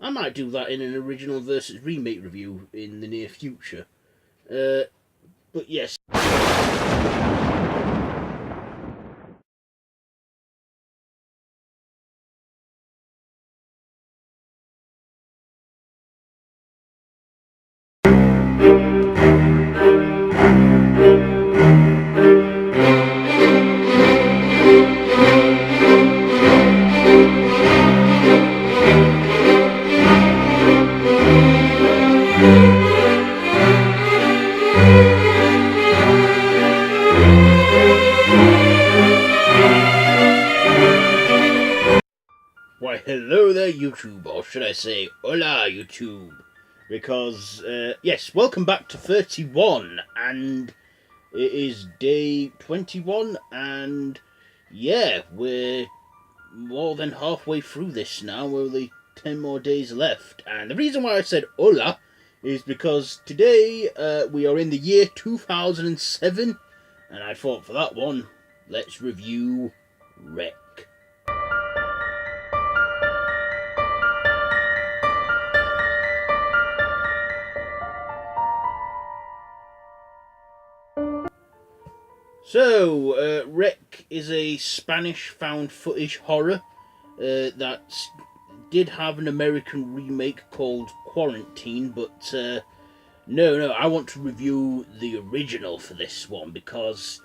I might do that in an original versus remake review in the near future. But yes. Why, hello there, YouTube, or should I say, hola, YouTube. Because, yes, welcome back to 31, and it is day 21, and yeah, we're more than halfway through this now, only 10 more days left. And the reason why I said hola is because today we are in the year 2007, and I thought for that one, let's review Wreck. So, Wreck is a Spanish found footage horror that did have an American remake called Quarantine, but no, I want to review the original for this one because,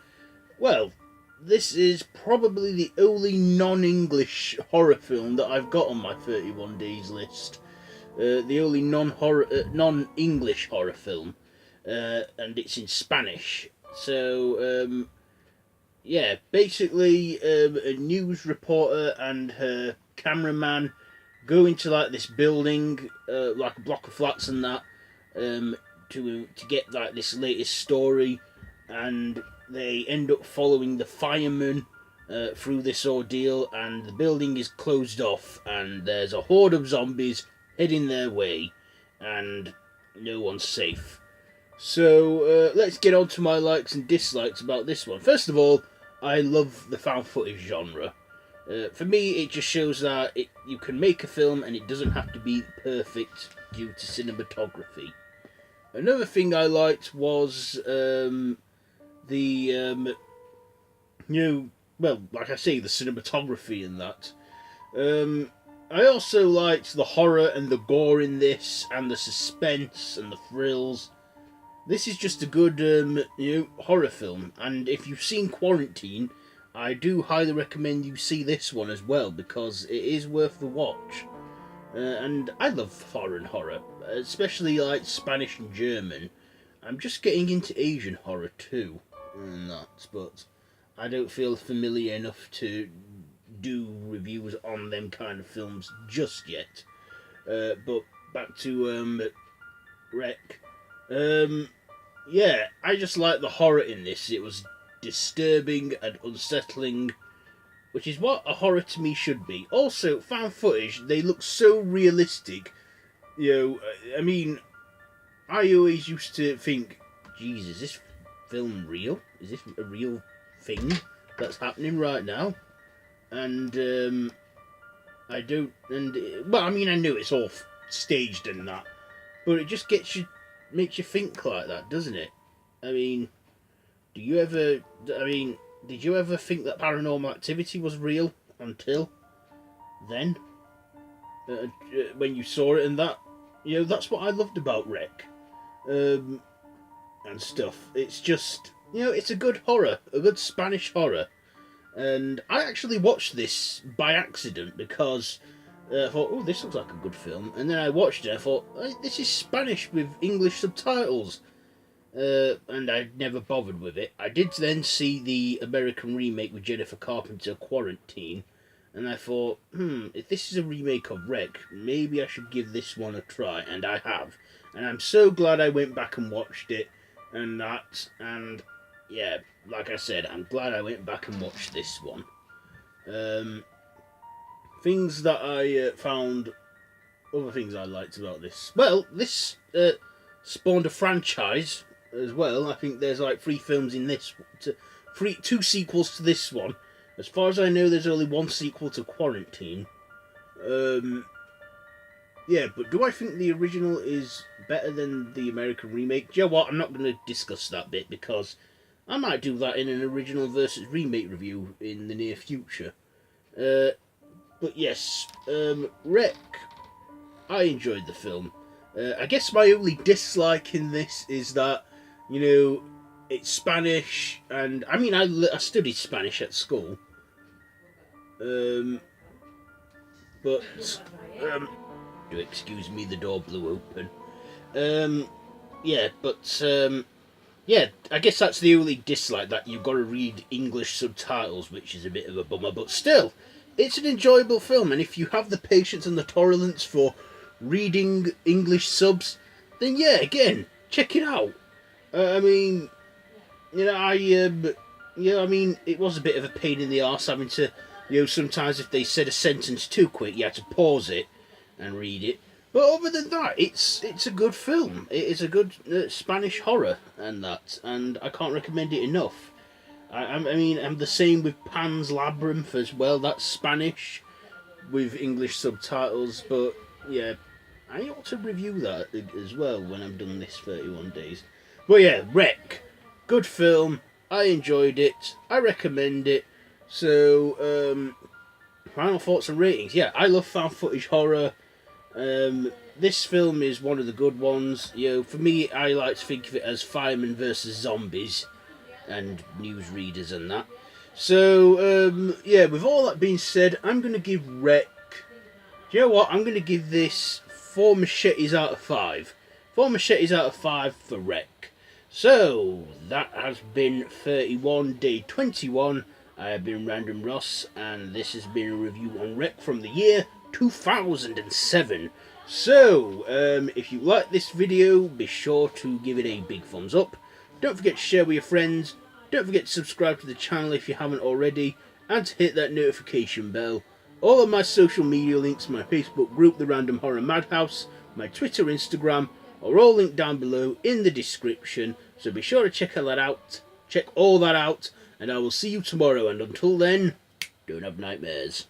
well, this is probably the only non-English horror film that I've got on my 31 days list. The only non-English horror film, and it's in Spanish. So, yeah, basically, a news reporter and her cameraman go into like this building, like a block of flats and that, to get like this latest story, and they end up following the firemen through this ordeal, and the building is closed off, and there's a horde of zombies heading their way, and no one's safe. So let's get on to my likes and dislikes about this one. First of all, I love the found footage genre. For me, it just shows that you can make a film and it doesn't have to be perfect due to cinematography. Another thing I liked was well, like I say, the cinematography in that. I also liked the horror and the gore in this, and the suspense and the thrills. This is just a good, horror film, and if you've seen Quarantine, I do highly recommend you see this one as well, because it is worth the watch. And I love foreign horror, especially like Spanish and German. I'm just getting into Asian horror too, and that, but I don't feel familiar enough to do reviews on them kind of films just yet. But back to Wreck. Yeah, I just like the horror in this. It was disturbing and unsettling, which is what a horror to me should be. Also, found footage, they look so realistic. I mean, I always used to think, geez, is this film real? Is this a real thing that's happening right now? And, I don't, well, I mean, I know it's all staged and that, but it just makes you think like that, doesn't it? I mean, did you ever think that Paranormal Activity was real until then? When you saw it and that, that's what I loved about Wreck, and stuff. It's just, it's a good horror, a good Spanish horror. And I actually watched this by accident because I thought, oh, this looks like a good film. And then I watched it, I thought, this is Spanish with English subtitles. And I never bothered with it. I did then see the American remake with Jennifer Carpenter, Quarantine. And I thought, if this is a remake of Wreck, maybe I should give this one a try. And I have. And I'm so glad I went back and watched it. And that. And yeah, like I said, I'm glad I went back and watched this one. Things that I found, other things I liked about this. Well, this spawned a franchise as well. I think there's like 3 films in this, 2 sequels to this one. As far as I know, there's only 1 sequel to Quarantine. Yeah, but do I think the original is better than the American remake? Do you know what? I'm not going to discuss that bit because I might do that in an original versus remake review in the near future. But yes, Wreck, I enjoyed the film. I guess my only dislike in this is that, you know, it's Spanish, and I mean, I studied Spanish at school. But do excuse me, the door blew open. Yeah, but yeah, I guess that's the only dislike, that you've got to read English subtitles, which is a bit of a bummer. But still, it's an enjoyable film, and if you have the patience and the tolerance for reading English subs, then yeah, again, check it out. I mean, you know, I mean, it was a bit of a pain in the arse having to, you know, sometimes if they said a sentence too quick, you had to pause it and read it. But other than that, it's a good film. It is a good Spanish horror and that, and I can't recommend it enough. I mean, I'm the same with Pan's Labyrinth as well. That's Spanish with English subtitles, but yeah, I ought to review that as well when I've done this 31 days. But yeah, Wreck, good film. I enjoyed it. I recommend it. So, final thoughts and ratings. Yeah, I love found footage horror. This film is one of the good ones. You know, for me, I like to think of it as firemen versus zombies and newsreaders and that. So, yeah, with all that being said, I'm going to give Wreck... Do you know what? I'm going to give this 4 machetes out of 5. 4 machetes out of 5 for Wreck. So, that has been 31 day 21. I have been Random Ross, and this has been a review on Wreck from the year 2007. So, if you like this video, be sure to give it a big thumbs up. Don't forget to share with your friends. Don't forget to subscribe to the channel if you haven't already, and to hit that notification bell. All of my social media links, my Facebook group, The Random Horror Madhouse, my Twitter, Instagram, are all linked down below in the description. So be sure to check all that out. Check all that out, and I will see you tomorrow. And until then, don't have nightmares.